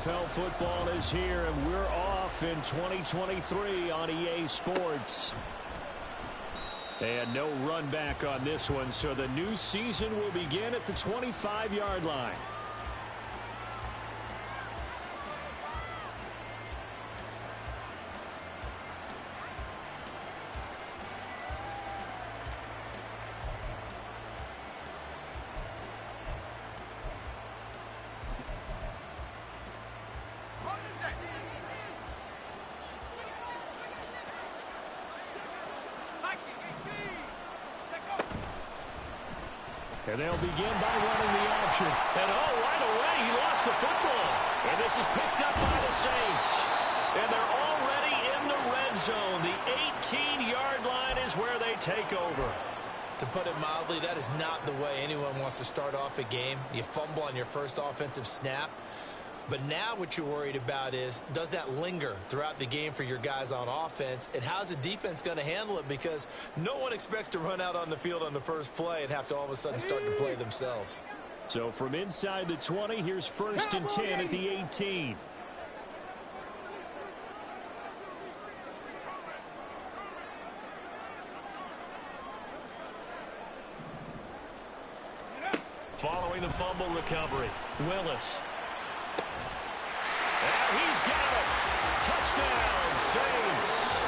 NFL football is here, and we're off in 2023 on EA Sports. And no run back on this one, so the new season will begin at the 25-yard line. And they'll begin by running the option. And right away, he lost the football. And this is picked up by the Saints. And they're already in the red zone. The 18-yard line is where they take over. To put it mildly, that is not the way anyone wants to start off a game. You fumble on your first offensive snap. But now what you're worried about is, does that linger throughout the game for your guys on offense? And how's the defense going to handle it? Because no one expects to run out on the field on the first play and have to all of a sudden start to play themselves. So from inside the 20, here's 1st and 10 at the 18. Following the fumble recovery, Willis. And he's got it. Touchdown, Saints.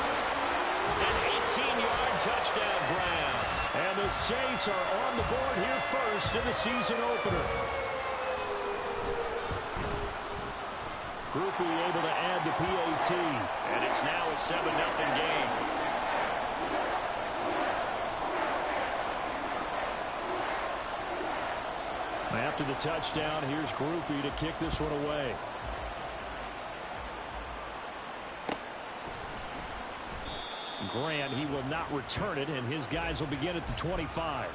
An 18-yard touchdown grab. And the Saints are on the board here first in the season opener. Groupie able to add the PAT. And it's now a 7-0 game. After the touchdown, here's Groupie to kick this one away. Grant, he will not return it, and his guys will begin at the 25.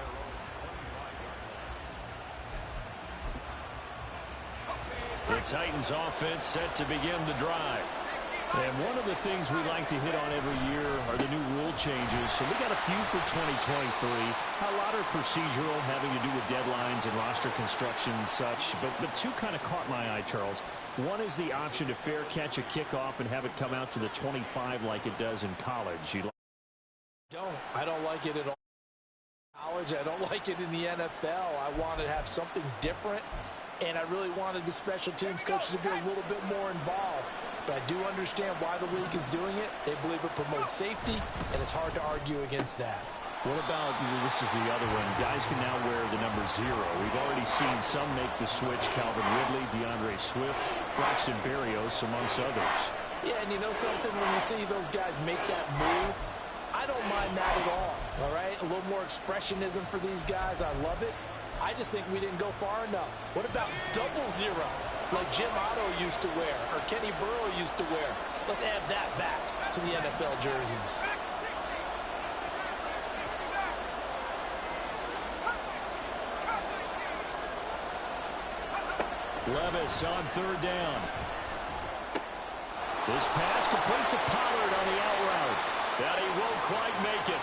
The Titans offense set to begin the drive. And one of the things we like to hit on every year are the new rule changes. So we got a few for 2023. A lot are procedural, having to do with deadlines and roster construction and such. But two kind of caught my eye, Charles. One is the option to fair catch a kickoff and have it come out to the 25 like it does in college. I don't like it at all. College, I don't like it in the NFL. I want to have something different, and I really wanted the special teams coaches to be a little bit more involved. But I do understand why the league is doing it. They believe it promotes safety, and it's hard to argue against that. What about, this is the other one, guys can now wear the number 0. We've already seen some make the switch, Calvin Ridley, DeAndre Swift, Braxton Berrios, amongst others. Yeah, and you know something, when you see those guys make that move, I don't mind that at all right? A little more expressionism for these guys. I love it. I just think we didn't go far enough. What about 00, like Jim Otto used to wear or Kenny Burrow used to wear? Let's add that back to the NFL jerseys. Levis on 3rd down. This pass complete to Pollard on the out route. But he won't quite make it.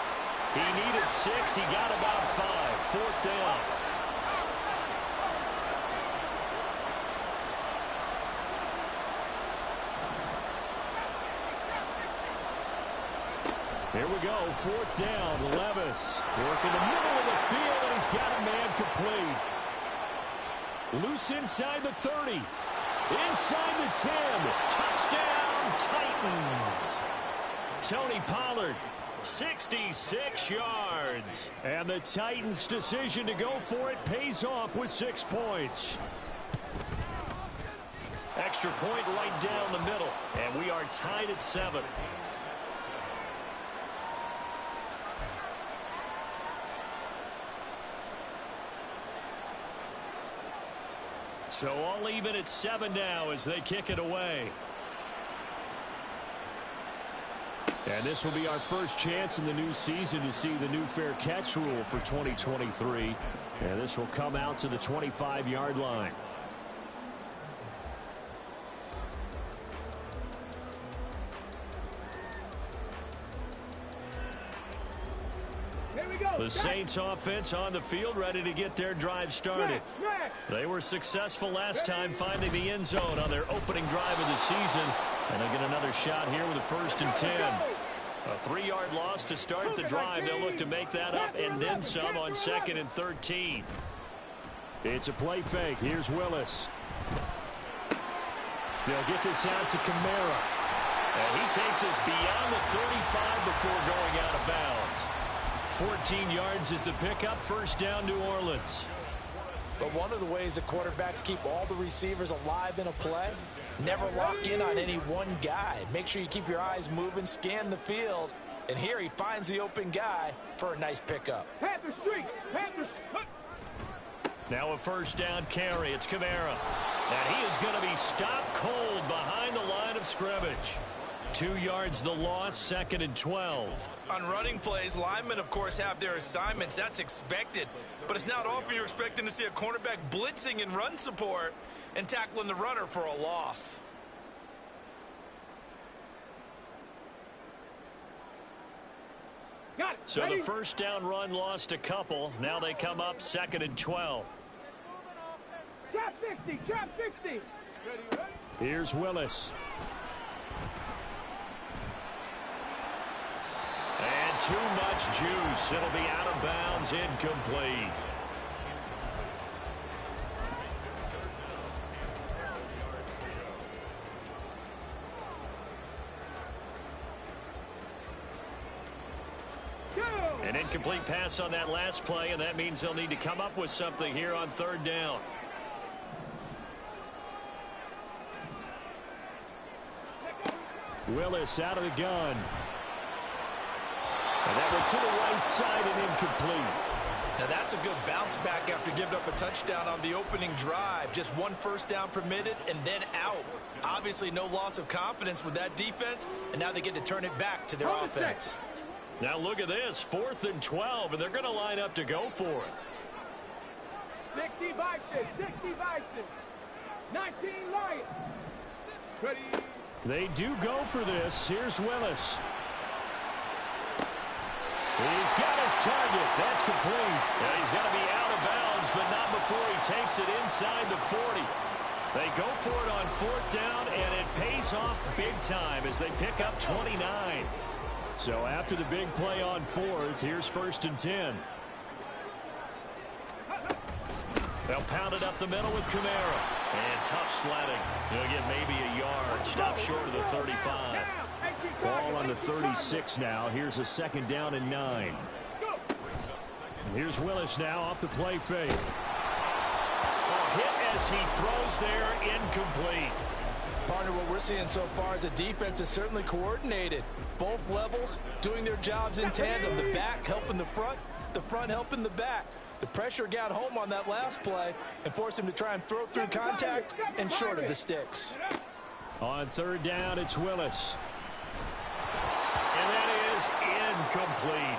He needed 6. He got about 5. 4th down. Here we go. 4th down. Levis working the middle of the field, and he's got a man complete. Loose inside the 30. Inside the 10. Touchdown, Titans. Tony Pollard, 66 yards. And the Titans' decision to go for it pays off with 6 points. Extra point right down the middle. And we are tied at 7. So all even at 7 now as they kick it away. And this will be our first chance in the new season to see the new fair catch rule for 2023. And this will come out to the 25-yard line. Here we go. The Saints offense on the field, ready to get their drive started. They were successful last time finding the end zone on their opening drive of the season. And they'll get another shot here with a 1st and 10. A 3-yard loss to start the drive. They'll look to make that up and then some on 2nd and 13. It's a play fake. Here's Willis. They'll get this out to Kamara. And he takes us beyond the 35 before going out of bounds. 14 yards is the pickup. 1st down, New Orleans. But one of the ways the quarterbacks keep all the receivers alive in a play, never lock in on any one guy. Make sure you keep your eyes moving, scan the field. And here he finds the open guy for a nice pickup. Now a 1st down carry. It's Kamara. And he is going to be stopped cold behind the line of scrimmage. 2 yards the loss, 2nd and 12. On running plays, linemen, of course, have their assignments. That's expected. But it's not often you're expecting to see a cornerback blitzing in run support and tackling the runner for a loss. So the 1st down run lost a couple. Now they come up 2nd and 12. Trap 60. Here's Willis. And too much juice. It'll be out of bounds, incomplete. An incomplete pass on that last play, and that means they'll need to come up with something here on 3rd down. Willis out of the gun. And that went to the right side and incomplete. Now that's a good bounce back after giving up a touchdown on the opening drive. Just 1 1st down permitted and then out. Obviously no loss of confidence with that defense, and now they get to turn it back to their offense. Now look at this, 4th and 12, and they're going to line up to go for it. 60 Bison. 19 Lions. Ready. They do go for this. Here's Willis. He's got his target. That's complete. Yeah, he's going to be out of bounds, but not before he takes it inside the 40. They go for it on 4th down, and it pays off big time as they pick up 29. So after the big play on 4th, here's 1st and 10. They'll pound it up the middle with Kamara. And tough sledding. He'll get maybe a yard. Stop short of the 35. Ball on the 36 now. Here's a 2nd down and 9. Here's Willis now off the play fake. A hit as he throws there, incomplete. Partner, what we're seeing so far is the defense is certainly coordinated. Both levels doing their jobs in tandem. The back helping the front helping the back. The pressure got home on that last play and forced him to try and throw through contact and short of the sticks. On 3rd down, it's Willis. And that is incomplete.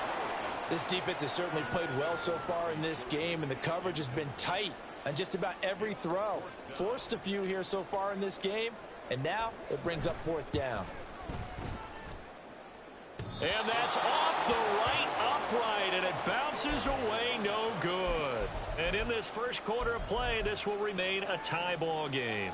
This defense has certainly played well so far in this game, and the coverage has been tight on just about every throw. Forced a few here so far in this game, and now it brings up 4th down. And that's off the right upright, and it bounces away, no good. And in this first quarter of play, this will remain a tie ball game.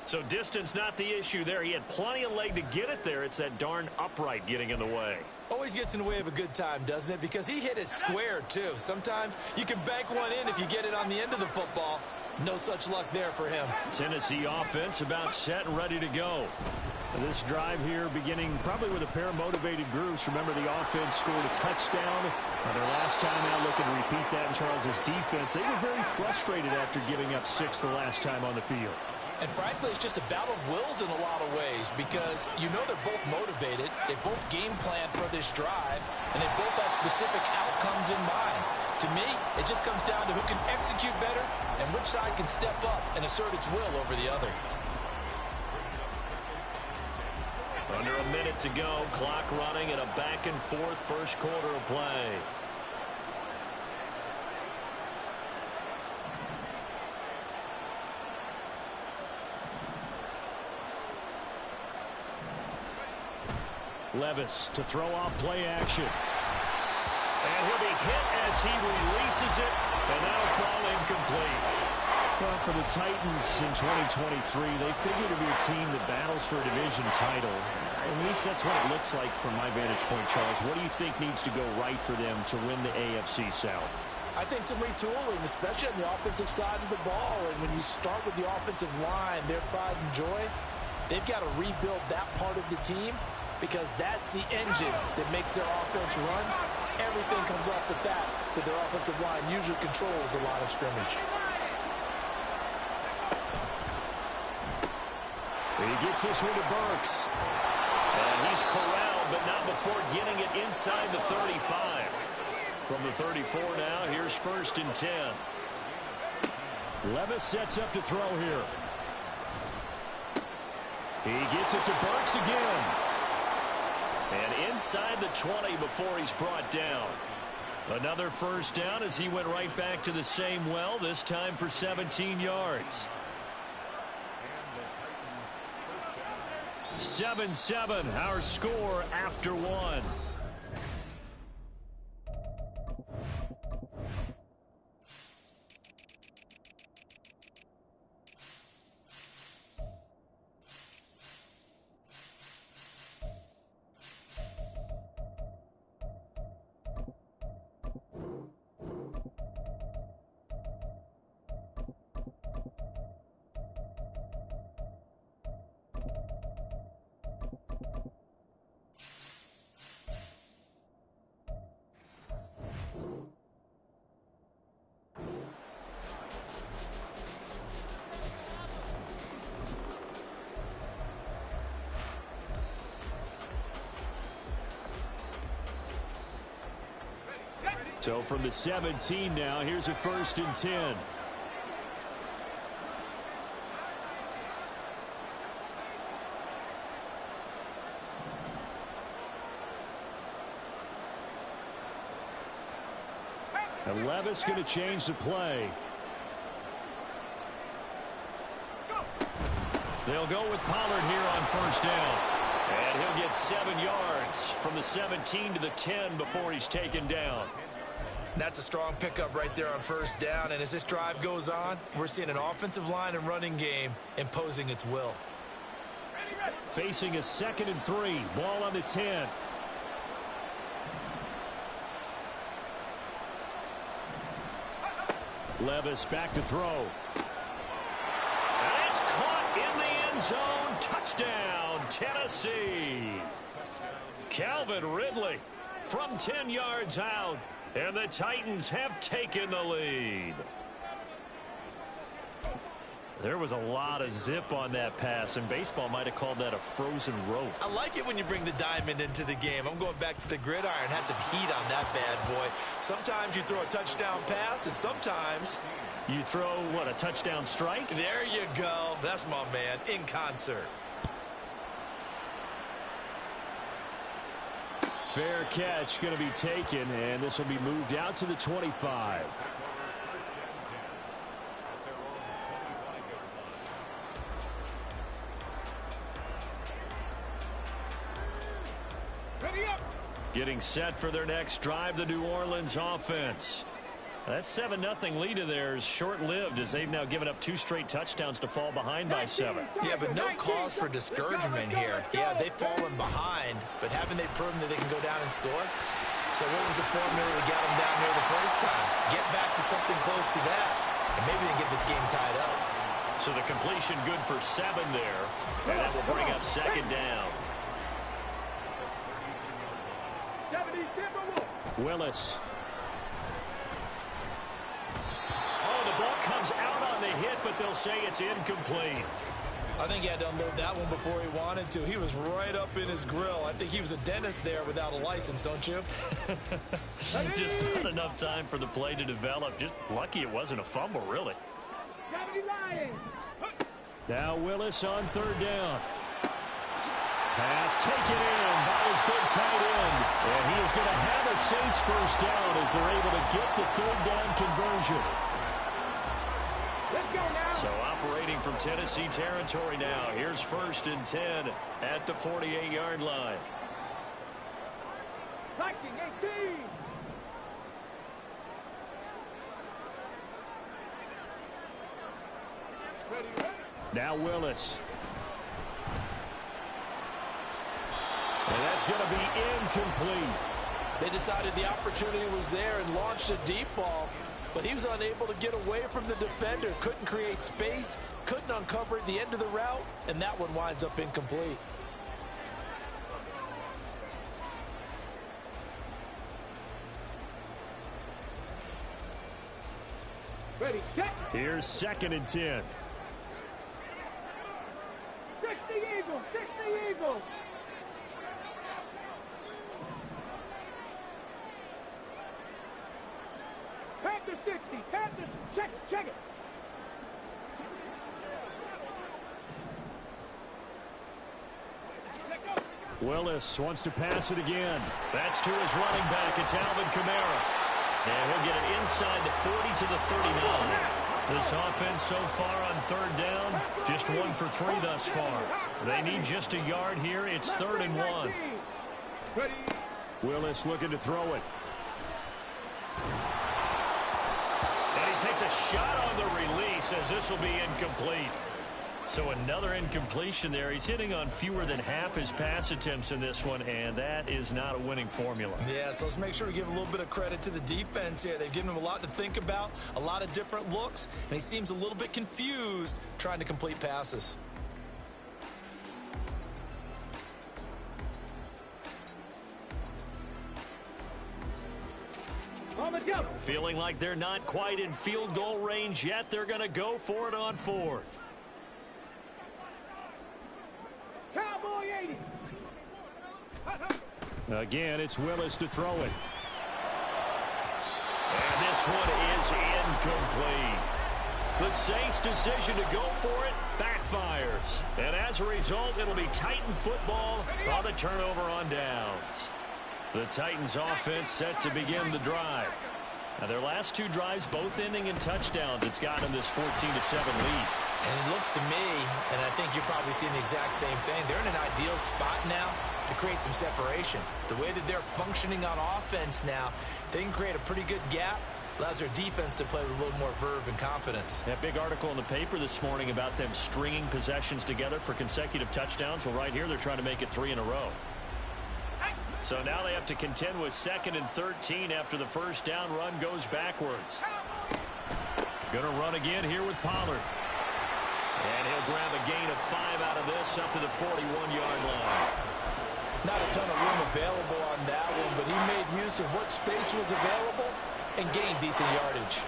So distance not the issue there. He had plenty of leg to get it there. It's that darn upright getting in the way. Always gets in the way of a good time, doesn't it? Because he hit it square, too. Sometimes you can bank one in if you get it on the end of the football. No such luck there for him. Tennessee offense about set and ready to go. This drive here beginning probably with a pair of motivated groups. Remember, the offense scored a touchdown their last time out. Looking to repeat that in Charles's defense. They were very frustrated after giving up 6 the last time on the field. And frankly, it's just a battle of wills in a lot of ways because you know they're both motivated. They both game plan for this drive, and they both have specific outcomes in mind. To me, it just comes down to who can execute better and which side can step up and assert its will over the other. Under a minute to go, clock running in a back-and-forth first quarter of play. Levis to throw off play action. And he'll be hit as he releases it, and that'll fall incomplete. Well, for the Titans in 2023, they figure to be a team that battles for a division title. At least that's what it looks like from my vantage point, Charles. What do you think needs to go right for them to win the AFC South? I think some retooling, especially on the offensive side of the ball. And when you start with the offensive line, their pride and joy, they've got to rebuild that part of the team because that's the engine that makes their offense run. Everything comes off the fact that their offensive line usually controls the line of scrimmage. He gets this one to Burks. And he's corralled, but not before getting it inside the 35. From the 34 now, here's 1st and 10. Levis sets up to throw here. He gets it to Burks again. And inside the 20 before he's brought down. Another 1st down as he went right back to the same well, this time for 17 yards. 7-7, our score after one. So from the 17 now, here's a 1st and 10. And Levis going to change the play. They'll go with Pollard here on 1st down. And he'll get 7 yards from the 17 to the 10 before he's taken down. That's a strong pickup right there on 1st down. And as this drive goes on, we're seeing an offensive line and running game imposing its will. Facing a 2nd and 3. Ball on the 10. Levis back to throw. And it's caught in the end zone. Touchdown, Tennessee. Calvin Ridley from 10 yards out. And the Titans have taken the lead. There was a lot of zip on that pass, and baseball might have called that a frozen rope. I like it when you bring the diamond into the game. I'm going back to the gridiron. Had some heat on that bad boy. Sometimes you throw a touchdown pass, and sometimes you throw, what, a touchdown strike? There you go. That's my man, in concert. Fair catch going to be taken, and this will be moved out to the 25. Ready up. Getting set for their next drive, the New Orleans offense. That 7-0 lead of theirs short-lived as they've now given up 2 straight touchdowns to fall behind by 7. Yeah, but no cause for discouragement here. Yeah, they've fallen behind, but haven't they proven that they can go down and score? So what was the formula that got them down here the first time? Get back to something close to that, and maybe they can get this game tied up. So the completion good for 7 there, and that will bring up 2nd down. Willis. Comes out on the hit, but they'll say it's incomplete. I think he had to unload that one before he wanted to. He was right up in his grill. I think he was a dentist there without a license, don't you? Just not enough time for the play to develop. Just lucky it wasn't a fumble, really. Now Willis on 3rd down. Pass taken in by his big tight end. And he is going to have a Saints 1st down as they're able to get the 3rd down conversion. So operating from Tennessee territory now. Here's 1st and 10 at the 48-yard line. Now Willis. And that's going to be incomplete. They decided the opportunity was there and launched a deep ball, but he was unable to get away from the defender. Couldn't create space, couldn't uncover at the end of the route, and that one winds up incomplete. Ready, set. Here's 2nd and 10. 60 Eagles, 60 Eagles. Panther 60, Panther, check it. Willis wants to pass it again. That's to his running back. It's Alvin Kamara. And he'll get it inside the 40 to the 39. This offense so far on 3rd down, just 1 for 3 thus far. They need just a yard here. It's 3rd and 1. Willis looking to throw it. And he takes a shot on the release as this will be incomplete. So another incompletion there. He's hitting on fewer than half his pass attempts in this one, and that is not a winning formula. Yeah, so let's make sure we give a little bit of credit to the defense here. They've given him a lot to think about, a lot of different looks, and he seems a little bit confused trying to complete passes. On the jump. Feeling like they're not quite in field goal range yet. They're going to go for it on 4th. Cowboy 80. Again, it's Willis to throw it. And this one is incomplete. The Saints' decision to go for it backfires. And as a result, it'll be Titan football on the turnover on downs. The Titans offense set to begin the drive. Now their last 2 drives both ending in touchdowns. It's gotten them this 14-7 lead. And it looks to me, and I think you're probably seeing the exact same thing, they're in an ideal spot now to create some separation. The way that they're functioning on offense now, they can create a pretty good gap. Allows their defense to play with a little more verve and confidence. That big article in the paper this morning about them stringing possessions together for consecutive touchdowns. Well, right here, they're trying to make it 3 in a row. So now they have to contend with 2nd and 13 after the first down run goes backwards. Going to run again here with Pollard. And he'll grab a gain of 5 out of this up to the 41-yard line. Not a ton of room available on that one, but he made use of what space was available and gained decent yardage.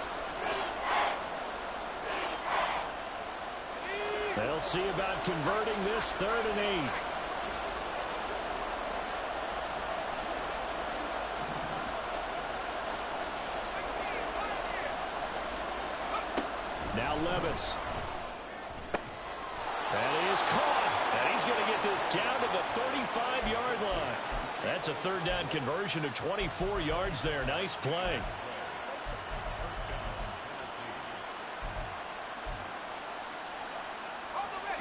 They'll see about converting this 3rd and 8. Now Levis. That is caught. And he's going to get this down to the 35-yard line. That's a 3rd down conversion of 24 yards there. Nice play.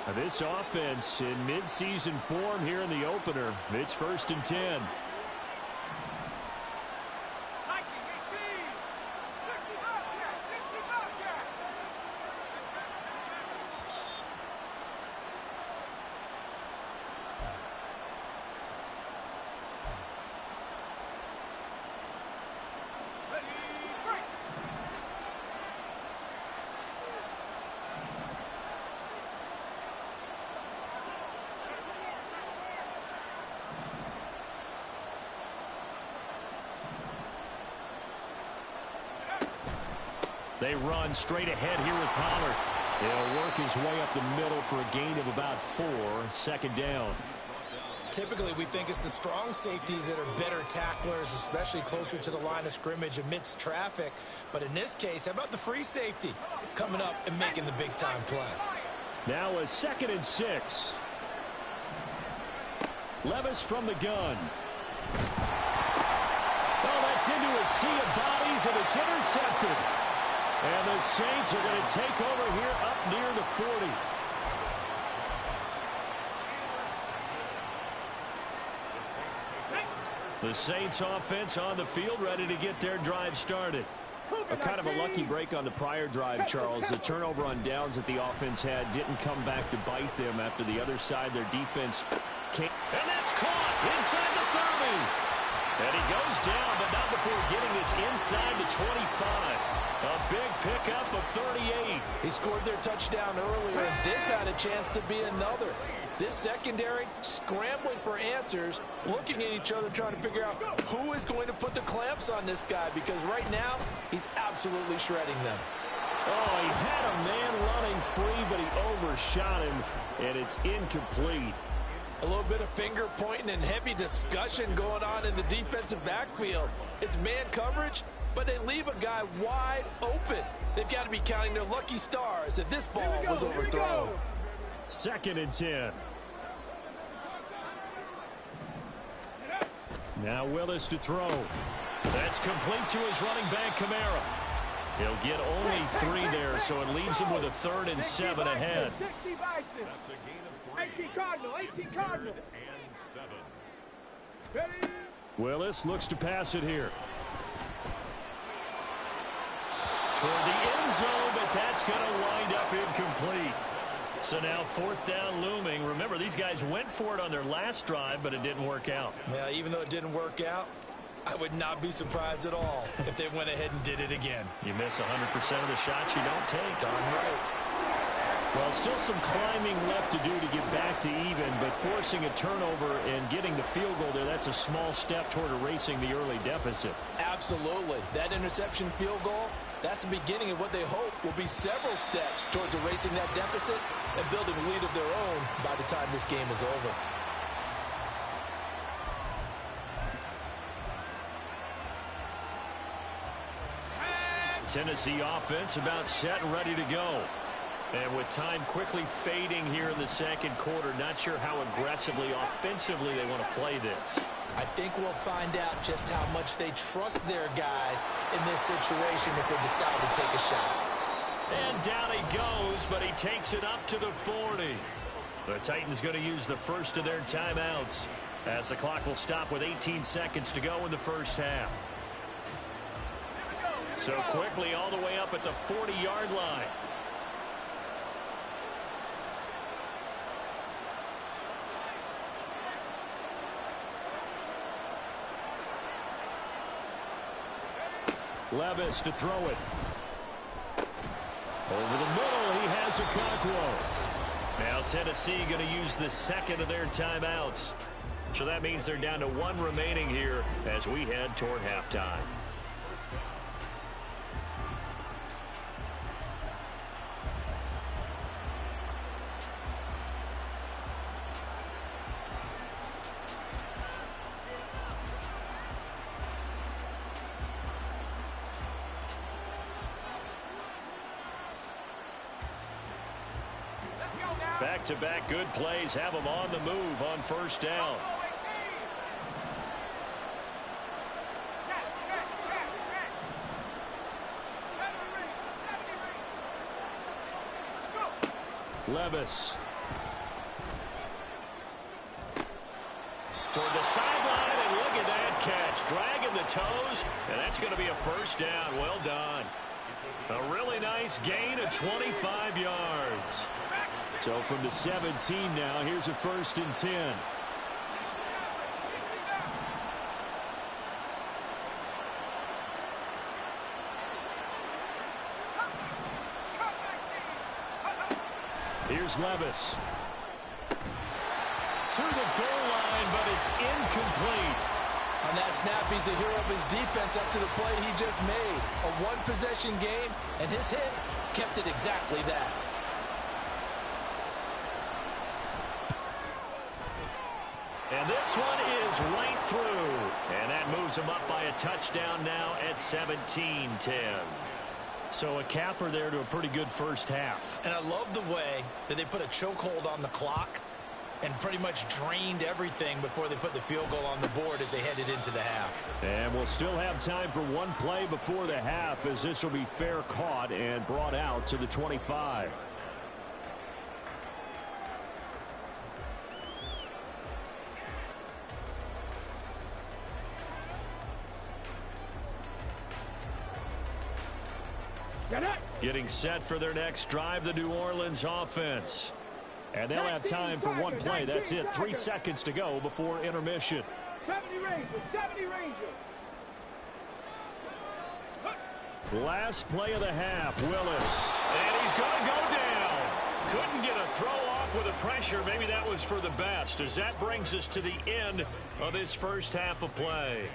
Now this offense in midseason form here in the opener. It's 1st and 10. They run straight ahead here with Pollard. He'll work his way up the middle for a gain of about 4. 2nd down. Typically, we think it's the strong safeties that are better tacklers, especially closer to the line of scrimmage amidst traffic. But in this case, how about the free safety coming up and making the big-time play? Now a 2nd and 6. Levis from the gun. Oh, that's into a sea of bodies, and it's intercepted. And the Saints are going to take over here up near the 40. The Saints offense on the field ready to get their drive started. A kind of a lucky break on the prior drive, Charles. The turnover on downs that the offense had didn't come back to bite them after the other side. Their defense came. And that's caught inside the 30. And he goes down, but not before getting this inside the 25. A big pickup of 38. He scored their touchdown earlier, and this had a chance to be another. This secondary scrambling for answers, looking at each other, trying to figure out who is going to put the clamps on this guy, because right now he's absolutely shredding them. Oh, he had a man running free, but he overshot him, and it's incomplete. A little bit of finger pointing and heavy discussion going on in the defensive backfield. It's man coverage, but they leave a guy wide open. They've got to be counting their lucky stars if this ball was overthrown. 2nd and 10. Now Willis to throw. That's complete to his running back, Kamara. He'll get only 3 there, so it leaves him with a 3rd and 7 ahead. That's a gain of 3. 18 Cardinal. Willis looks to pass it here. Toward the end zone, but that's going to wind up incomplete. So now 4th down looming. Remember, these guys went for it on their last drive, but it didn't work out. Yeah, even though it didn't work out, I would not be surprised at all if they went ahead and did it again. You miss 100% of the shots you don't take. Darn right. Well, still some climbing left to do to get back to even, but forcing a turnover and getting the field goal there, that's a small step toward erasing the early deficit. Absolutely. That interception field goal, that's the beginning of what they hope will be several steps towards erasing that deficit and building a lead of their own by the time this game is over. Tennessee offense about set and ready to go. And with time quickly fading here in the 2nd quarter, not sure how aggressively, offensively they want to play this. I think we'll find out just how much they trust their guys in this situation if they decide to take a shot. And down he goes, but he takes it up to the 40. The Titans going to use the first of their timeouts as the clock will stop with 18 seconds to go in the first half. So quickly all the way up at the 40-yard line. Levis to throw it. Over the middle, he has a Okonkwo. Now Tennessee going to use the 2nd of their timeouts. So that means they're down to 1 remaining here as we head toward halftime. Back-to-back good plays have them on the move on 1st down. Levis. Toward the sideline, and look at that catch. Dragging the toes, and that's going to be a 1st down. Well done. A really nice gain of 25 yards. So from the 17 now, here's a 1st and 10. Here's Levis. To the goal line, but it's incomplete. On that snap, he's a hero of his defense up to the play he just made. A one-possession game, and his hit kept it exactly that. And this one is right through. And that moves him up by a touchdown now at 17-10. So a capper there to a pretty good first half. And I love the way that they put a chokehold on the clock and pretty much drained everything before they put the field goal on the board as they headed into the half. And we'll still have time for one play before the half, as this will be fair caught and brought out to the 25. Getting set for their next drive, the New Orleans offense. And they'll have time for one play. That's it. 3 seconds to go before intermission. 70 Rangers, 70 Rangers. Last play of the half, Willis. And he's going to go down. Couldn't get a throw off with the pressure. Maybe that was for the best, as that brings us to the end of this first half of play.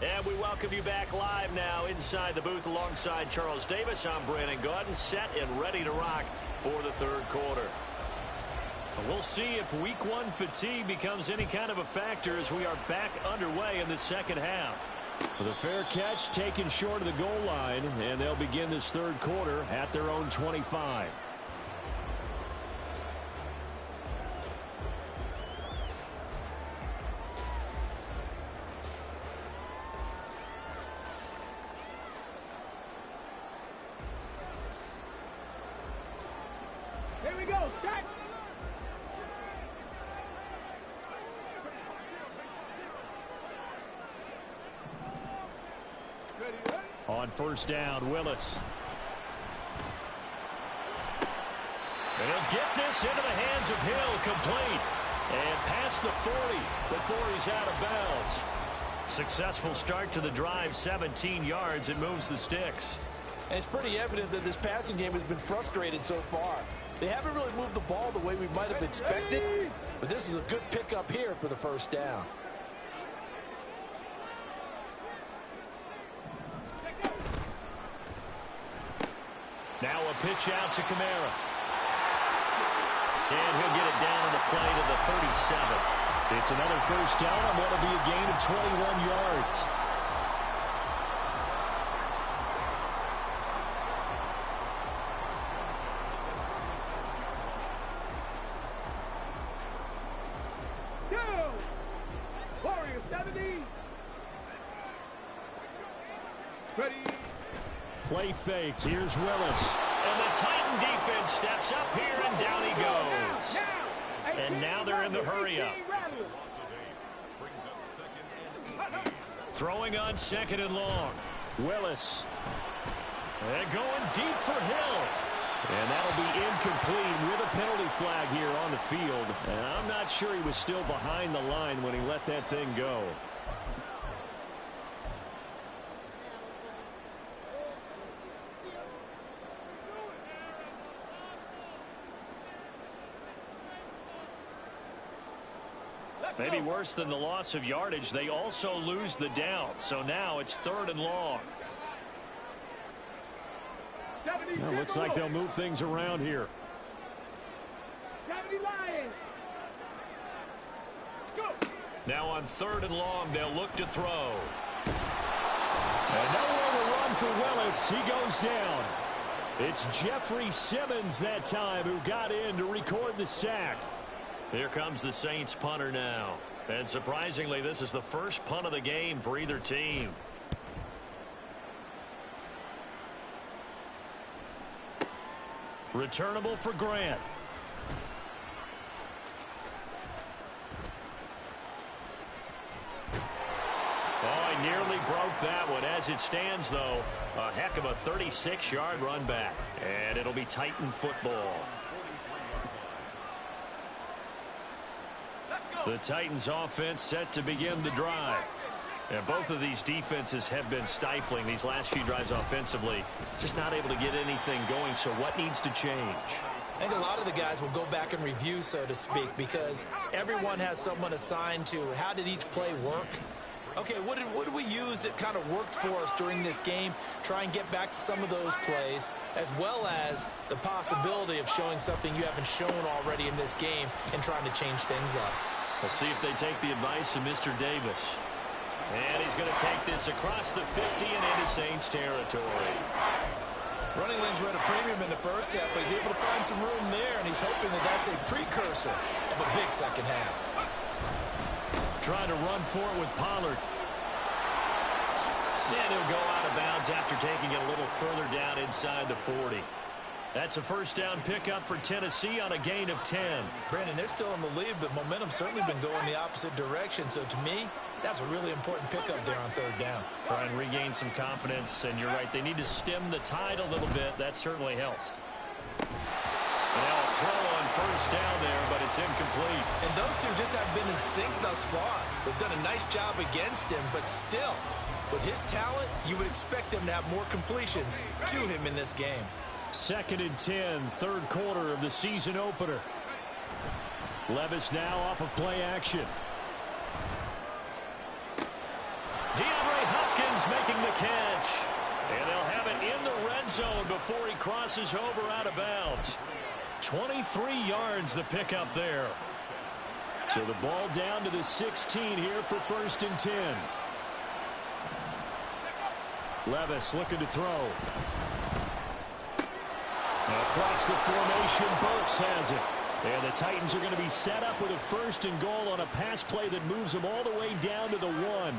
And we welcome you back live now inside the booth alongside Charles Davis. I'm Brandon Gaudin, set and ready to rock for the third quarter. We'll see if week one fatigue becomes any kind of a factor as we are back underway in the second half. The fair catch taken short of the goal line, and they'll begin this third quarter at their own 25. Here we go, set. On first down, Willis. And he'll get this into the hands of Hill, complete. And past the 40 before he's out of bounds. Successful start to the drive, 17 yards. It moves the sticks. And it's pretty evident that this passing game has been frustrated so far. They haven't really moved the ball the way we might have expected, but this is a good pickup here for the first down. Now a pitch out to Kamara. And he'll get it down on the play to the 37. It's another first down on what will be a gain of 21 yards. Warriors 70. Ready. Play fake. Here's Willis. And the Titan defense steps up here, and down he goes. And now they're in the hurry-up. Throwing on second and long. Willis. And going deep for Hill. And that'll be incomplete with a penalty flag here on the field. And I'm not sure he was still behind the line when he let that thing go. Maybe worse than the loss of yardage, they also lose the down. So now it's third and long. Well, looks like they'll move things around here. 70 Lions. Let's go. Now on third and long, they'll look to throw. And nowhere to run for Willis. He goes down. It's Jeffrey Simmons that time who got in to record the sack. Here comes the Saints punter now. And surprisingly, this is the first punt of the game for either team. Returnable for Grant. Oh, he nearly broke that one. As it stands, though, a heck of a 36-yard run back. And it'll be Titan football. The Titans offense set to begin the drive. And both of these defenses have been stifling these last few drives offensively. Just not able to get anything going. So what needs to change? I think a lot of the guys will go back and review, so to speak, because everyone has someone assigned to how did each play work. Okay, what did we use that kind of worked for us during this game? Try and get back to some of those plays, as well as the possibility of showing something you haven't shown already in this game and trying to change things up. We'll see if they take the advice of Mr. Davis. And he's going to take this across the 50 and into Saints territory. Running lanes were at a premium in the first half, but he's able to find some room there, and he's hoping that that's a precursor of a big second half. Trying to run for it with Pollard. And he'll go out of bounds after taking it a little further down inside the 40. That's a first down pickup for Tennessee on a gain of 10. Brandon, they're still in the lead, but momentum's certainly been going the opposite direction. So to me, that's a really important pickup there on third down. Try and regain some confidence, and you're right, they need to stem the tide a little bit. That certainly helped. And now a throw on first down there, but it's incomplete. And those two just have been in sync thus far. They've done a nice job against him, but still, with his talent, you would expect him to have more completions to him in this game. 2nd and 10, third quarter of the season opener. Levis now off of play action. DeAndre Hopkins making the catch. And they'll have it in the red zone before he crosses over out of bounds. 23 yards the pickup there. So the ball down to the 16 here for 1st and 10. Levis looking to throw. Across the formation, Burks has it. And the Titans are going to be set up with a 1st and goal on a pass play that moves them all the way down to the 1.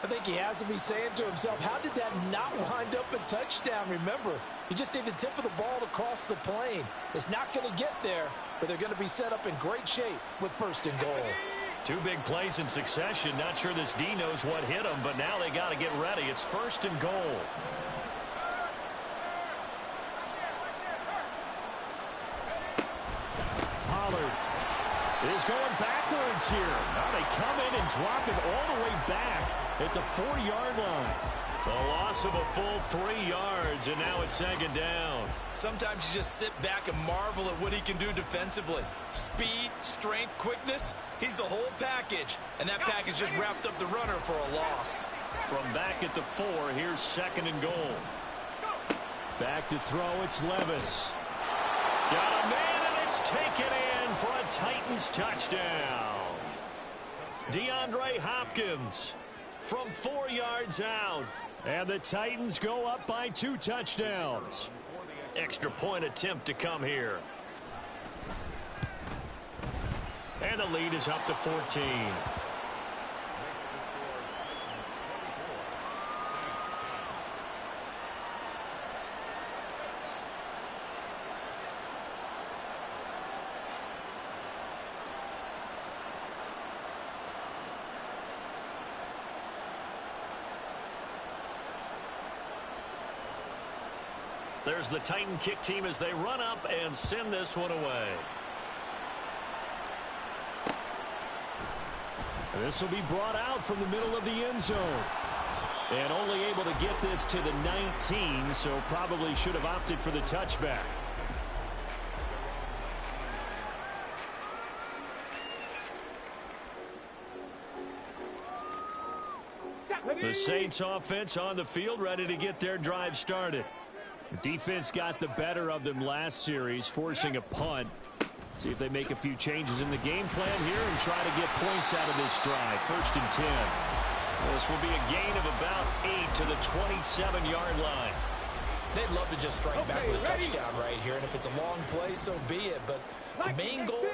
I think he has to be saying to himself, how did that not wind up a touchdown? Remember, you just need the tip of the ball to cross the plane. It's not going to get there, but they're going to be set up in great shape with 1st and goal. 2 big plays in succession. Not sure this D knows what hit him, but now they got to get ready. It's 1st and goal. Pollard is going backwards here. Now they come in and drop him all the way back at the 4-yard line. The loss of a full 3 yards, and now it's 2nd down. Sometimes you just sit back and marvel at what he can do defensively. Speed, strength, quickness, he's the whole package. And that package just wrapped up the runner for a loss. From back at the 4, here's 2nd and goal. Back to throw, it's Levis. Got a man, and it's taken in for a Titans touchdown. DeAndre Hopkins from 4 yards out. And the Titans go up by 2 touchdowns. Extra point attempt to come here. And the lead is up to 14. There's the Titan kick team as they run up and send this one away. This will be brought out from the middle of the end zone. And only able to get this to the 19, so probably should have opted for the touchback. The Saints offense on the field, ready to get their drive started. The defense got the better of them last series, forcing a punt. See if they make a few changes in the game plan here and try to get points out of this drive. 1st and 10. This will be a gain of about 8 to the 27-yard line. They'd love to just strike back with a touchdown right here, and if it's a long play, so be it. But the main goal,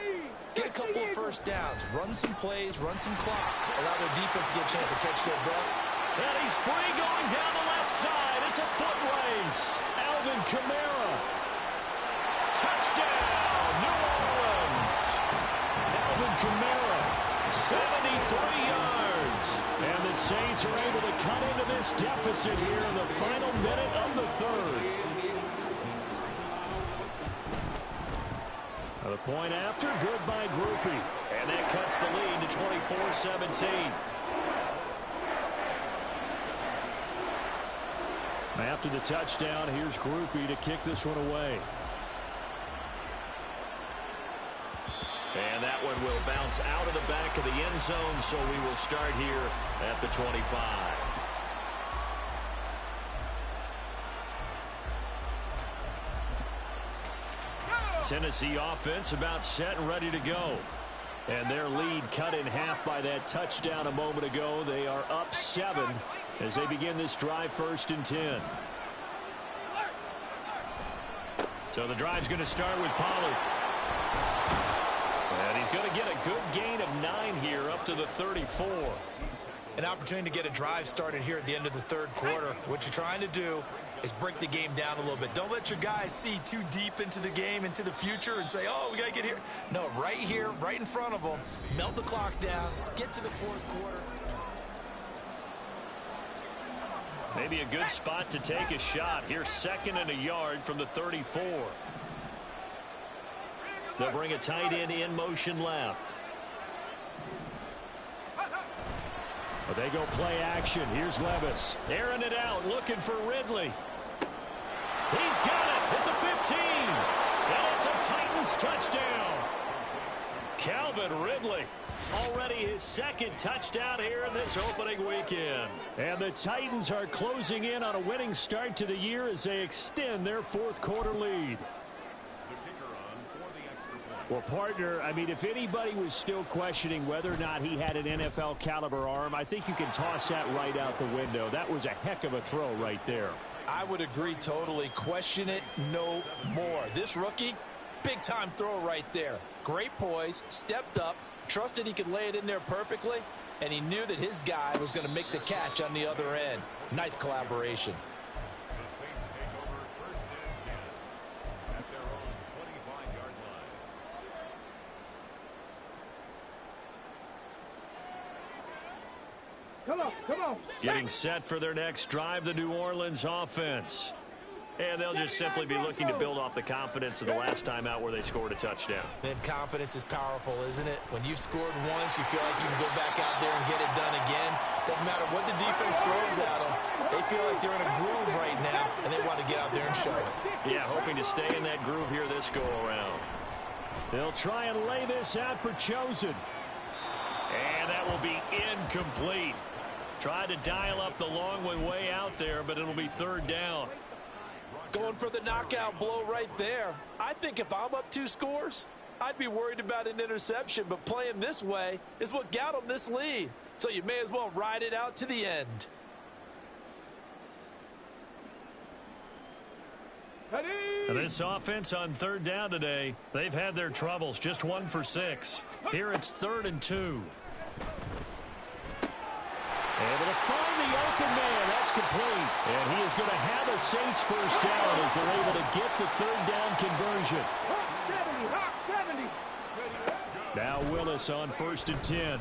get a couple of first downs, run some plays, run some clock, allow their defense to get a chance to catch their breath. And he's free going down the left side. It's a foot race. Alvin Kamara. Touchdown, New Orleans. Alvin Kamara, 73 yards. And the Saints are able to cut into this deficit here in the final minute of the 3rd. The point after, good by Groupie. And that cuts the lead to 24-17. After the touchdown, here's Groupie to kick this one away. And that one will bounce out of the back of the end zone, so we will start here at the 25. Tennessee offense about set and ready to go. And their lead cut in half by that touchdown a moment ago. They are up 7 as they begin this drive 1st and 10. So the drive's going to start with Pollard. And he's going to get a good gain of 9 here up to the 34. An opportunity to get a drive started here at the end of the third quarter. What you're trying to do is break the game down a little bit. Don't let your guys see too deep into the game, into the future, and say, oh, we got to get here. No, right here, right in front of them, melt the clock down, get to the fourth quarter. Maybe a good spot to take a shot. Here's 2nd and a yard from the 34. They'll bring a tight end in motion left. But they go play action. Here's Levis. Airing it out, looking for Ridley. He's got it at the 15. And it's a Titans touchdown. Calvin Ridley. Already his 2nd touchdown here in this opening weekend. And the Titans are closing in on a winning start to the year as they extend their fourth quarter lead. Well, partner, I mean, if anybody was still questioning whether or not he had an NFL caliber arm, I think you can toss that right out the window. That was a heck of a throw right there. I would agree totally. Question it no more. This rookie, big time throw right there. Great poise, stepped up, trusted he could lay it in there perfectly, and he knew that his guy was going to make the catch on the other end. Nice collaboration. The Saints take over 1st and 10 at their own 25-yard line. Come on. Getting set for their next drive, the New Orleans offense. And they'll just simply be looking to build off the confidence of the last time out where they scored a touchdown. And confidence is powerful, isn't it? When you've scored once, you feel like you can go back out there and get it done again. Doesn't matter what the defense throws at them. They feel like they're in a groove right now, and they want to get out there and show it. Yeah, hoping to stay in that groove here this go-around. They'll try and lay this out for Chosen. And that will be incomplete. Tried to dial up the long one way out there, but it'll be 3rd down. Going for the knockout blow right there. I think if I'm up 2 scores, I'd be worried about an interception, but playing this way is what got them this lead. So you may as well ride it out to the end. And this offense on 3rd down today, they've had their troubles. Just 1 for 6. Here it's 3rd and 2. Able to find the open man. That's complete. And he is going to have a Saints first down as they're able to get the 3rd down conversion. Hawk 70. Now Willis on 1st and 10.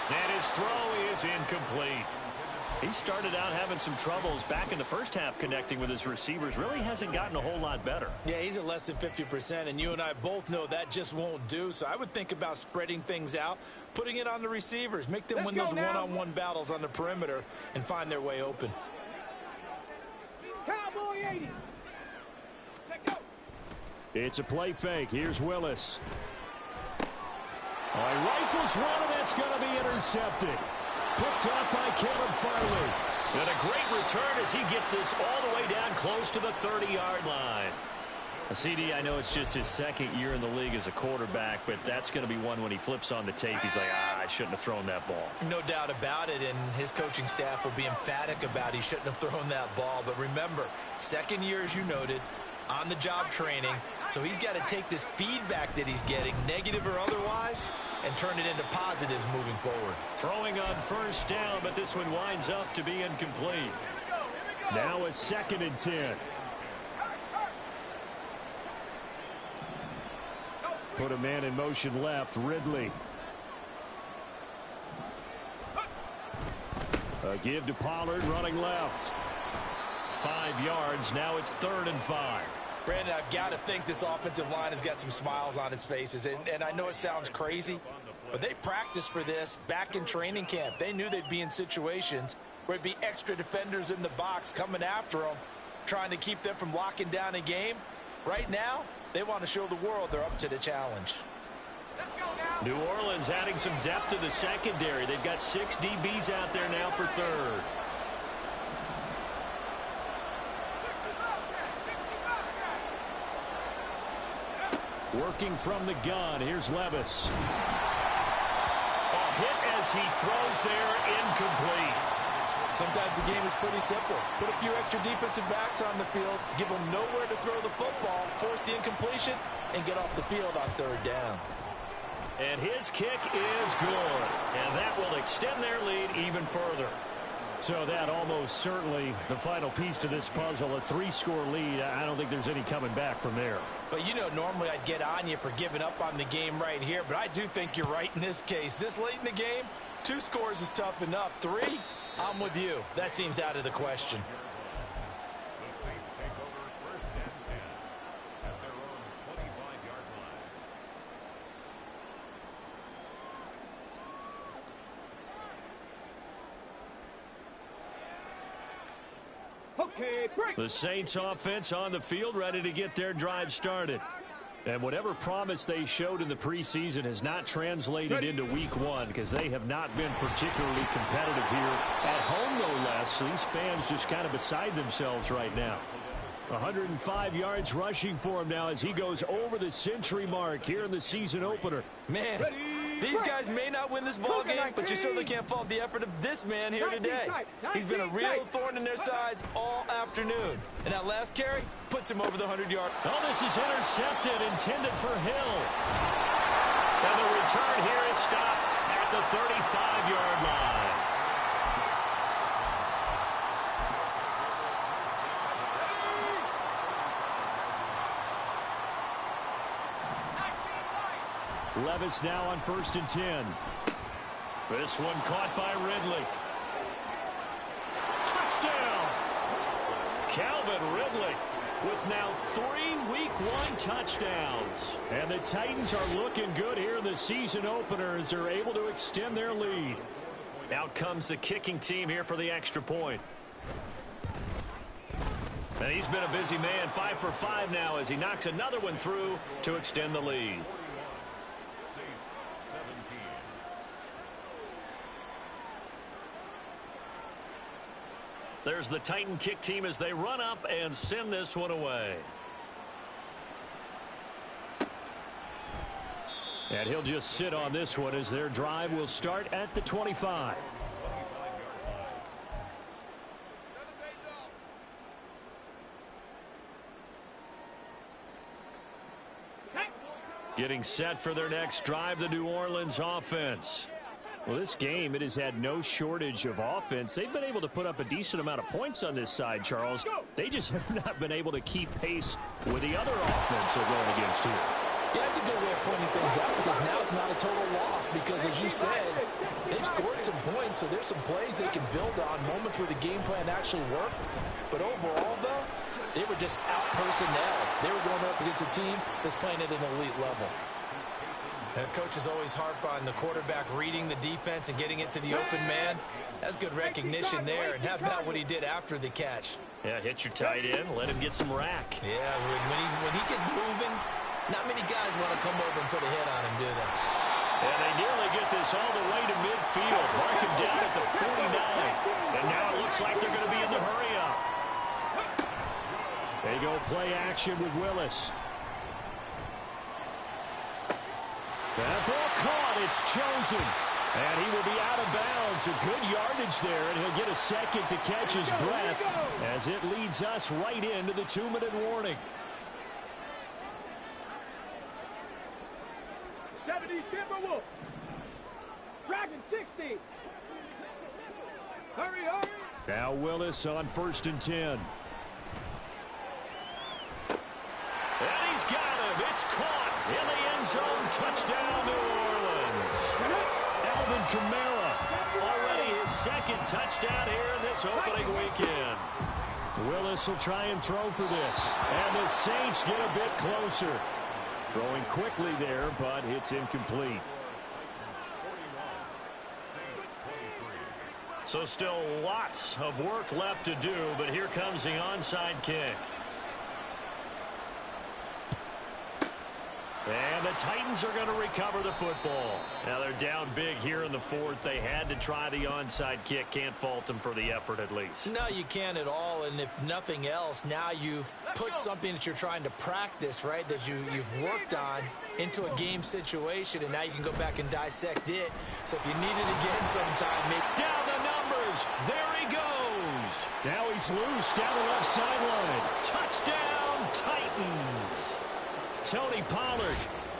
And his throw is incomplete. He started out having some troubles back in the first half connecting with his receivers. Really hasn't gotten a whole lot better. Yeah, he's at less than 50%, and you and I both know that just won't do. So I would think about spreading things out, putting it on the receivers, make them win those one-on-one battles on the perimeter and find their way open. Cowboy 80. Let go. It's a play fake. Here's Willis. Rifles one, and that's going to be intercepted. Picked up by Caleb Farley. And a great return as he gets this all the way down close to the 30-yard line. CD, I know it's just his 2nd year in the league as a quarterback, but that's going to be one when he flips on the tape. He's like, I shouldn't have thrown that ball. No doubt about it, and his coaching staff will be emphatic about he shouldn't have thrown that ball. But remember, 2nd year, as you noted, on-the-job training. So he's got to take this feedback that he's getting, negative or otherwise, and turn it into positives moving forward. Throwing on 1st down, but this one winds up to be incomplete. Now a 2nd and 10. Put a man in motion left, Ridley. A give to Pollard, running left. 5 yards, now it's 3rd and 5. Brandon, I've got to think this offensive line has got some smiles on its faces. And I know it sounds crazy, but they practiced for this back in training camp. They knew they'd be in situations where it'd be extra defenders in the box coming after them, trying to keep them from locking down a game. Right now, they want to show the world they're up to the challenge. New Orleans adding some depth to the secondary. They've got 6 DBs out there now for 3rd. Working from the gun. Here's Levis. A hit as he throws there, incomplete. Sometimes the game is pretty simple. Put a few extra defensive backs on the field, give them nowhere to throw the football, force the incompletion, and get off the field on 3rd down. And his kick is good. And that will extend their lead even further. So that almost certainly the final piece to this puzzle, a 3-score lead. I don't think there's any coming back from there. But, you know, normally I'd get on you for giving up on the game right here, but I do think you're right in this case. This late in the game, 2 scores is tough enough. 3, I'm with you. That seems out of the question. The Saints take over first and 10 at their own 25-yard line. Okay, break. The Saints offense on the field, ready to get their drive started. And whatever promise they showed in the preseason has not translated into week 1 because they have not been particularly competitive here. At home, no less. These fans just kind of beside themselves right now. 105 yards rushing for him now as he goes over the century mark here in the season opener. Man, these guys may not win this ball game, but you certainly can't fault the effort of this man here today. He's been a real thorn in their sides all afternoon. And that last carry puts him over the 100-yard. Oh, this is intercepted, intended for Hill. And the return here is stopped at the 35-yard line. Levis now on 1st and 10. This one caught by Ridley. Touchdown! Calvin Ridley with now 3 week 1 touchdowns. And the Titans are looking good here in the season opener as they're able to extend their lead. Out comes the kicking team here for the extra point. And he's been a busy man, 5 for 5 now as he knocks another one through to extend the lead. Saints 17. There's the Titan kick team as they run up and send this one away. And he'll just sit on this one as their drive will start at the 25. Getting set for their next drive, the New Orleans offense. Well, this game, it has had no shortage of offense. They've been able to put up a decent amount of points on this side, Charles. They just have not been able to keep pace with the other offense they're going against here. Yeah, that's a good way of pointing things out because now it's not a total loss because, as you said, they've scored some points, so there's some plays they can build on, moments where the game plan actually worked. But overall, though, they were just out personnel. They were going up against a team that's playing at an elite level. Coaches always harp on the quarterback reading the defense and getting it to the open man. That's good recognition there. And how about what he did after the catch? Yeah, hit your tight end, let him get some rack. Yeah, when he gets moving, not many guys want to come over and put a hit on him, do they? And they nearly get this all the way to midfield. Mark him down at the 49. And now it looks like they're going to be in the hurry-up. They go play action with Willis. That ball caught. It's chosen. And he will be out of bounds. A good yardage there, and he'll get a second to catch his breath as it leads us right into the 2-minute warning. 70 Timberwolves. Dragon 60. Hurry, hurry. Now Willis on 1st and 10. And he's got him. It's caught in the end zone. Touchdown, New Orleans. Alvin Kamara, already his 2nd touchdown here in this opening weekend. Willis will try and throw for this. And the Saints get a bit closer. Throwing quickly there, but it's incomplete. So still lots of work left to do, but here comes the onside kick. And the Titans are going to recover the football. Now they're down big here in the 4th. They had to try the onside kick. Can't fault them for the effort at least. No, you can't at all. And if nothing else, now you've put something that you're trying to practice, right, that you've worked on into a game situation, and now you can go back and dissect it. So if you need it again sometime, maybe down the numbers. There he goes. Now he's loose down the left sideline. Touchdown, Titans. Tony Pollard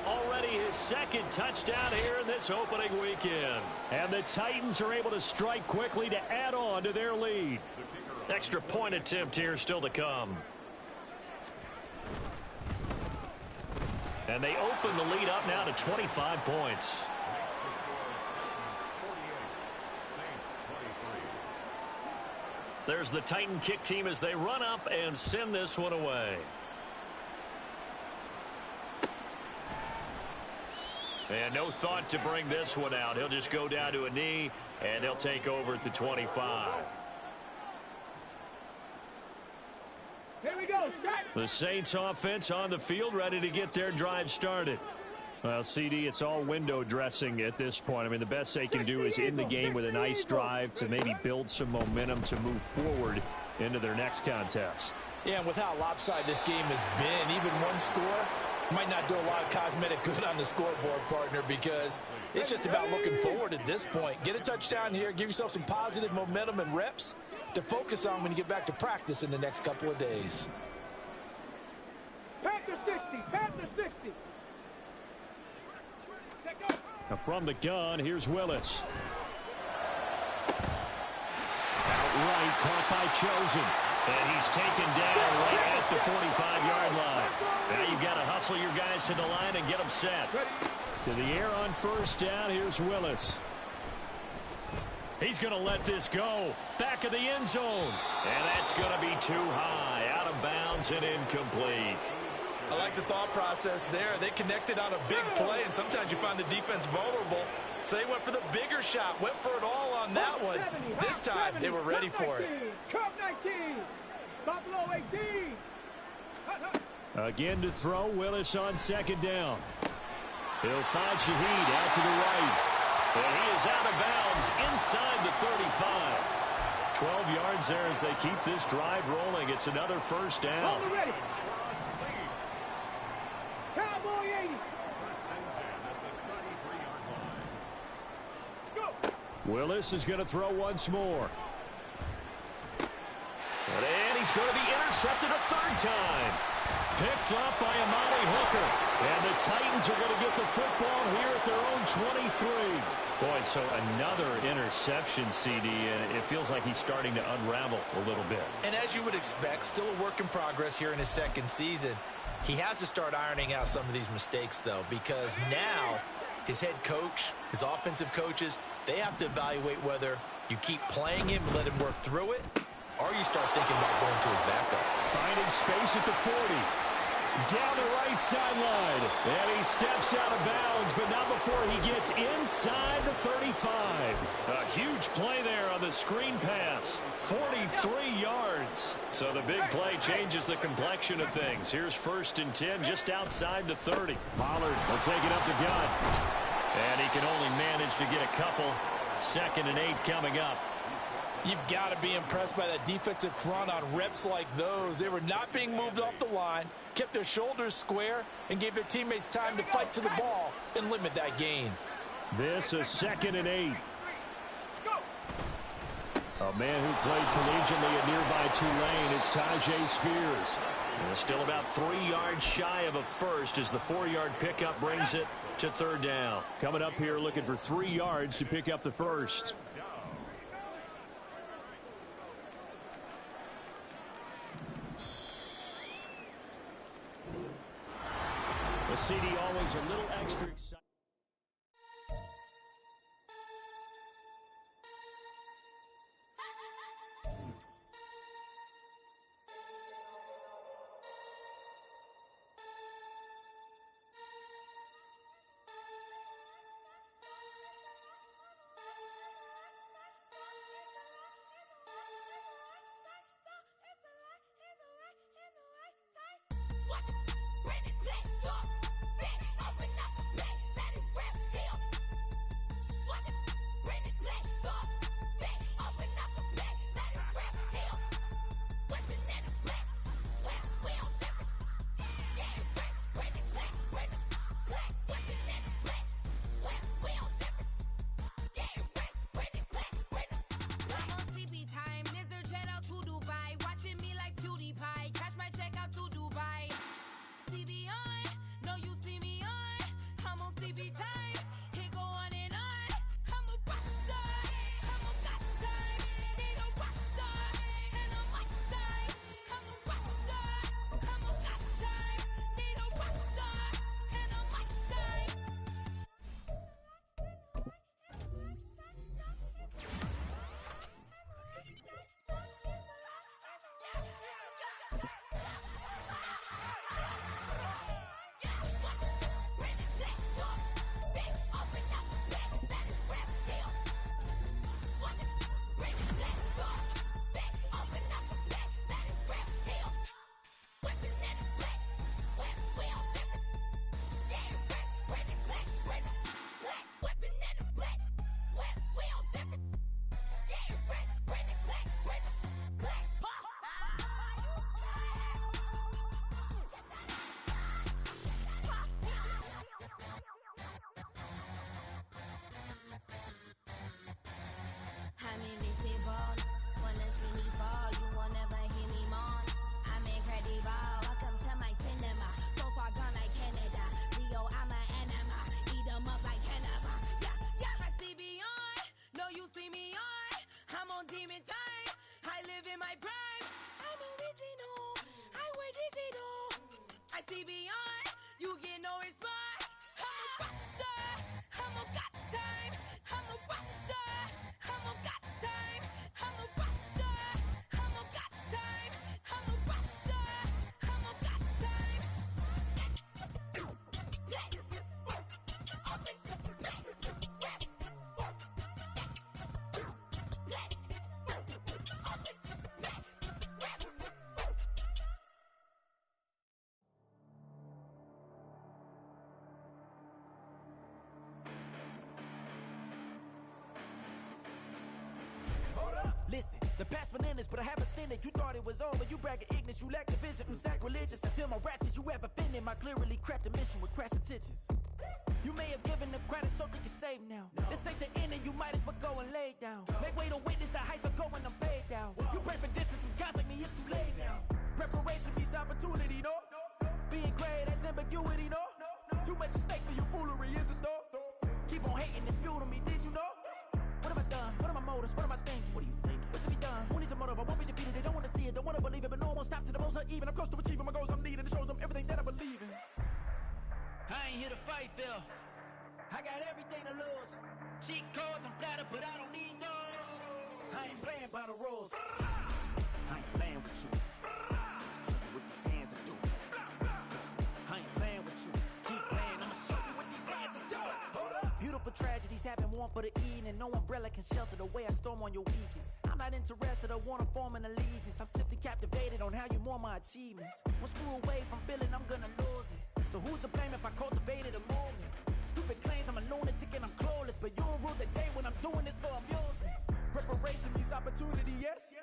already his second touchdown here in this opening weekend. And the Titans are able to strike quickly to add on to their lead. Extra point attempt here still to come. And they open the lead up now to 25 points. There's the Titan kick team as they run up and send this one away. And no thought to bring this one out. He'll just go down to a knee, and he'll take over at the 25. Here we go. The Saints offense on the field, ready to get their drive started. Well, CD, it's all window dressing at this point. I mean, the best they can do is in the game with a nice drive to maybe build some momentum to move forward into their next contest. Yeah, and with how lopsided this game has been, even one score might not do a lot of cosmetic good on the scoreboard, partner, because it's just about looking forward at this point. Get a touchdown here, give yourself some positive momentum and reps to focus on when you get back to practice in the next couple of days. Panther 60, Panther 60. Now from the gun, here's Willis. Outright caught by Chosen. And he's taken down right at the 45-yard line. Now you've got to hustle your guys to the line and get them set. To the air on first down, here's Willis. He's going to let this go. Back of the end zone. And that's going to be too high. Out of bounds and incomplete. I like the thought process there. They connected on a big play, and sometimes you find the defense vulnerable. So they went for the bigger shot, went for it all on that one. This time, they were ready for it. Cup 19, Buffalo 18. Again to throw, Willis on second down. He'll find Shaheed out to the right. And he is out of bounds inside the 35. 12 yards there as they keep this drive rolling. It's another first down. Ready. Cowboy 80. Willis is going to throw once more. And he's going to be intercepted a third time. Picked up by Amani Hooker. And the Titans are going to get the football here at their own 23. Boy, so another interception, CD, and it feels like he's starting to unravel a little bit. And as you would expect, still a work in progress here in his second season. He has to start ironing out some of these mistakes, though, because now his head coach, his offensive coaches, they have to evaluate whether you keep playing him and let him work through it, or you start thinking about going to his backup. Finding space at the 40. Down the right sideline. And he steps out of bounds, but not before he gets inside the 35. A huge play there on the screen pass. 43 yards. So the big play changes the complexion of things. Here's 1st and 10 just outside the 30. Pollard will take it up the gut. And he can only manage to get a couple. 2nd and 8 coming up. You've got to be impressed by that defensive front on reps like those. They were not being moved off the line, kept their shoulders square, and gave their teammates time to fight to the ball and limit that gain. This is 2nd and 8. A man who played collegiately at nearby Tulane, it's Tajay Spears. And still about 3 yards shy of a first as the 4-yard pickup brings it to 3rd down. Coming up here looking for 3 yards to pick up the first. The CD always a little extra exciting. I'm on CB time. It go on and on. I'm a rock star. I'm a got time. Need a rock star. And I'm my time. I'm a rock star. I'm a got time. Need a rock star. And I'm my time. I'm invincible. Wanna see me fall, you will never hear me moan. I'm incredible. Welcome to my cinema. So far gone like Canada. Leo, I'm an anima. Eat 'em up like cannibal. Yeah, yeah. I see beyond. No, you see me on. I'm on demon time. I live in my prime. I'm original. I wear digital. I see beyond. You get no response. I'm a rock star. I'm a got time. I'm a rock star. I'm a got time. I'm a rock star. I'm a got time. I'm a rock star. I'm a got time. Hold up, listen, the past bananas, but I haven't seen it. You thought it was over, you bragging ignorance, you lack the vision. Sacrilegious, I feel my ratchets, you have offended my clearly crafted mission with crass intentions. You may have given the credit so they can save now. This ain't the end and you might as well go and lay down. Make way to witness the heights are going, I'm paid down. You pray for distance with guys like me, it's too late now. Preparation beats opportunity, no? Being great, that's ambiguity, no? Too much at stake for your foolery, is it though? Keep on hating, it's fuel to me, did you know? What have I done? What are my motives? What am I thinking? What are you thinking? What's to be done? Who needs a motive? I won't be defeated. They don't want to see it, don't want to believe it, but no one won't stop to the most even. I'm close to achieving my goals. I'm needing to show them everything that I believe in. I ain't here to fight, Phil. I got everything to lose. Cheat codes, I'm flattered, but I don't need those. I ain't playing by the rules. I ain't playing with you. Show you what these hands are doing. I ain't playing with you. Keep playing, I'ma show you what these hands are doing. Hold up. Beautiful tragedies happen, one for the evening. No umbrella can shelter the way I storm on your weekends. I'm not interested, I wanna form an allegiance. I'm simply captivated on how you more my achievements. One screw away from feeling I'm gonna lose it. So who's to blame if I cultivated a movement? Stupid claims I'm a lunatic and I'm clueless, but you'll rule the day when I'm doing this for amusement. Preparation means opportunity, yes.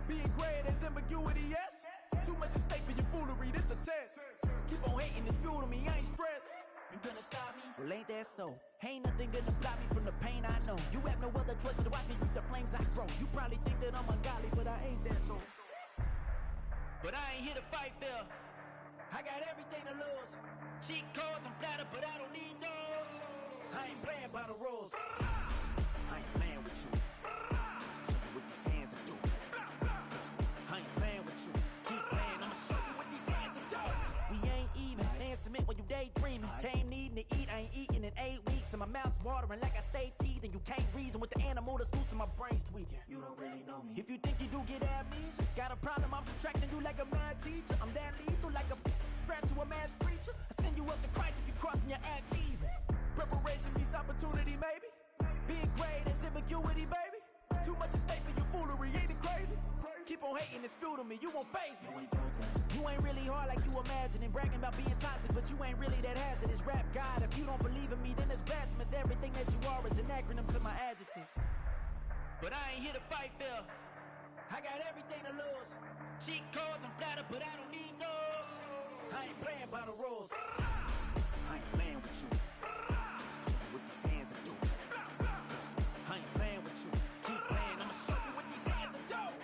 Being great is ambiguity, yes. Too much at stake for your foolery, this a test. Keep on hating, it's fuel to me, I ain't stressed. You gonna stop me? Well, ain't that so? Ain't nothing gonna block me from the pain I know. You have no other choice but to watch me reap the flames I grow. You probably think that I'm ungodly, but I ain't that though. But I ain't here to fight, Phil. I got everything to lose. Cheat codes, I'm flattered, but I don't need those. I ain't playing by the rules. I ain't playing with you. Show you what these hands are doing. I ain't playing with you. Keep playing, I'ma show you what these hands are doing. We ain't even. Man, submit when you daydreaming. Came needing to eat, I ain't eating in 8 weeks. And my mouth's watering like I stay teeth. And you can't reason with the animal that's loose and my brain's tweaking. You don't really know me. If you think you do get amnesia, got a problem, I'm subtracting you like a mad teacher. I'm that lethal like a threat to a mass preacher. I send you up to Christ if you crossing your act even. Preparation means opportunity, maybe. Being great is ambiguity, baby. Too much at stake for your foolery, ain't it crazy? Keep on hating, it's fuel to me, you won't faze me. You ain't really hard like you imagine and bragging about being toxic, but you ain't really that hazardous. Rap God, if you don't believe in me, then it's blasphemous. Everything that you are is an acronym to my adjectives. But I ain't here to fight, Phil. I got everything to lose. Cheat codes, I'm flattered, but I don't need those. I ain't playing by the rules. I ain't playing with you. Show you what these hands are doing. I ain't playing with you. Keep playing, I'ma show you what these hands are doing.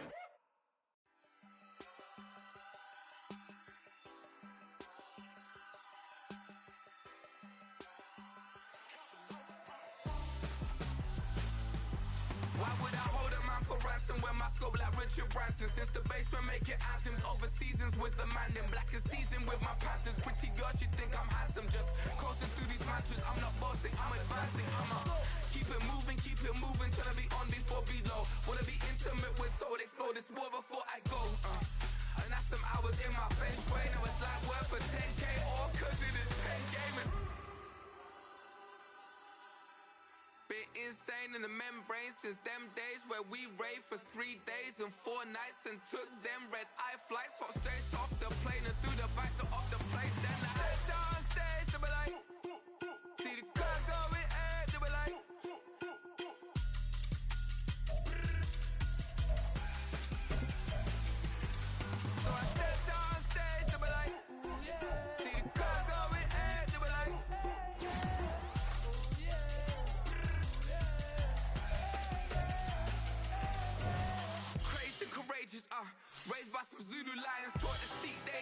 scope like Richard Branson. Since the basement making anthems over seasons with the man. Then black is season with my Panthers. Pretty girl, she think I'm handsome. Just coasting through these mantras. I'm not bossing, I'm advancing. Keep it moving. Tryna be on before below. Wanna be intimate with soul. Explode this war before I go. And that's some hours in my feng shui. Now it's like work for 10K. All cause it is pen gaming. Been insane in the membrane since them days where we raved for 3 days and 4 nights and took them red eye flights. Hot straight off the plane and